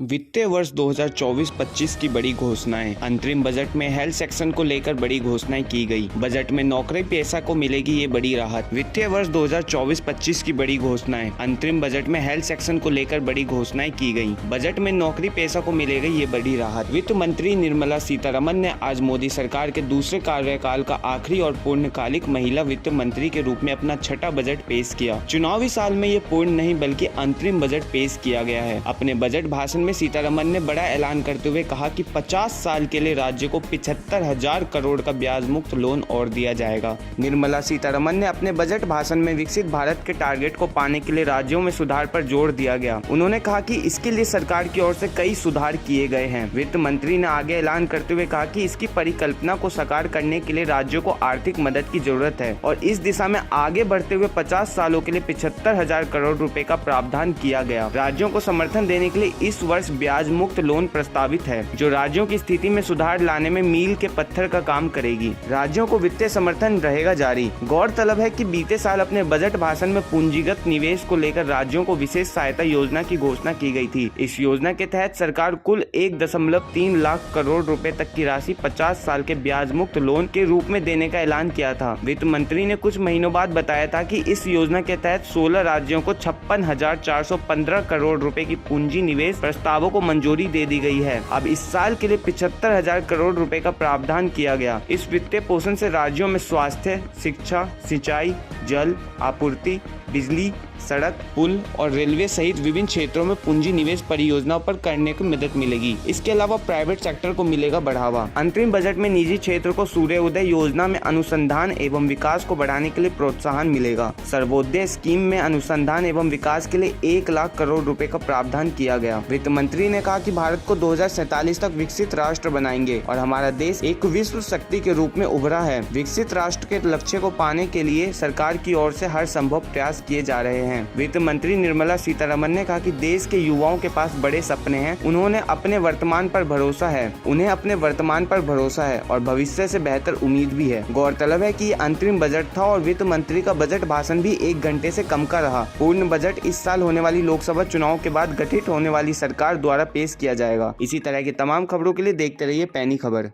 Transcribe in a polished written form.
वित्तीय वर्ष 2024-25 की बड़ी घोषणाएं। अंतरिम बजट में हेल्थ सेक्शन को लेकर बड़ी घोषणाएं की गई। बजट में नौकरी पेशा को मिलेगी ये बड़ी राहत। वित्तीय वर्ष 2024-25 की बड़ी घोषणाएं। अंतरिम बजट में हेल्थ सेक्शन को लेकर बड़ी घोषणाएं की गई। बजट में नौकरी पेशा को मिलेगी ये बड़ी राहत। वित्त मंत्री निर्मला सीतारमण ने आज मोदी सरकार के दूसरे कार्यकाल का आखिरी और पूर्णकालिक महिला वित्त मंत्री के रूप में अपना छठा बजट पेश किया। चुनावी साल में ये पूर्ण नहीं बल्कि अंतरिम बजट पेश किया गया है। अपने बजट भाषण में सीतारमण ने बड़ा ऐलान करते हुए कहा कि 50 साल के लिए राज्य को 75,000 करोड़ का ब्याज मुक्त लोन और दिया जाएगा। निर्मला सीतारमण ने अपने बजट भाषण में विकसित भारत के टारगेट को पाने के लिए राज्यों में सुधार पर जोर दिया गया। उन्होंने कहा कि इसके लिए सरकार की ओर से कई सुधार किए गए हैं। वित्त मंत्री ने आगे ऐलान करते हुए कहा कि इसकी परिकल्पना को साकार करने के लिए राज्यों को आर्थिक मदद की जरूरत है और इस दिशा में आगे बढ़ते हुए 50 सालों के लिए 75,000 करोड़ रुपए का प्रावधान किया गया। राज्यों को समर्थन देने के लिए इस वर्ष ब्याज मुक्त लोन प्रस्तावित है, जो राज्यों की स्थिति में सुधार लाने में मील के पत्थर का काम करेगी। राज्यों को वित्तीय समर्थन रहेगा जारी। गौरतलब है कि बीते साल अपने बजट भाषण में पूंजीगत निवेश को लेकर राज्यों को विशेष सहायता योजना की घोषणा की गई थी। इस योजना के तहत सरकार कुल 1.3 लाख करोड़ रुपए तक की राशि 50 साल के ब्याज मुक्त लोन के रूप में देने का ऐलान किया था। वित्त मंत्री ने कुछ महीनों बाद बताया था कि इस योजना के तहत 16 राज्यों को 56,415 करोड़ रुपए की पूंजी निवेश प्रस्तावों को मंजूरी दे दी गई है। अब इस साल के लिए 75,000 करोड़ रुपए का प्रावधान किया गया। इस वित्तीय पोषण से राज्यों में स्वास्थ्य, शिक्षा, सिंचाई, जल आपूर्ति, बिजली, सड़क, पुल और रेलवे सहित विभिन्न क्षेत्रों में पूंजी निवेश परियोजनाओं पर करने की मदद मिलेगी। इसके अलावा प्राइवेट सेक्टर को मिलेगा बढ़ावा। अंतरिम बजट में निजी क्षेत्र को सूर्योदय योजना में अनुसंधान एवं विकास को बढ़ाने के लिए प्रोत्साहन मिलेगा। सर्वोदय स्कीम में अनुसंधान एवं विकास के लिए 1 लाख करोड़ रुपए का प्रावधान किया गया। वित्त मंत्री ने कहा कि भारत को 2047 तक विकसित राष्ट्र बनाएंगे और हमारा देश एक विश्व शक्ति के रूप में उभरा है। विकसित राष्ट्र के लक्ष्य को पाने के लिए सरकार की ओर से हर संभव प्रयास किए जा रहे हैं। वित्त मंत्री निर्मला सीतारमण ने कहा कि देश के युवाओं के पास बड़े सपने हैं। उन्हें अपने वर्तमान पर भरोसा है और भविष्य से बेहतर उम्मीद भी है। गौरतलब है कि ये अंतरिम बजट था और वित्त मंत्री का बजट भाषण भी 1 घंटे से कम का रहा। पूर्ण बजट इस साल होने वाली लोकसभा चुनाव के बाद गठित होने वाली सरकार द्वारा पेश किया जाएगा। इसी तरह की तमाम खबरों के लिए देखते रहिए पैनी खबर।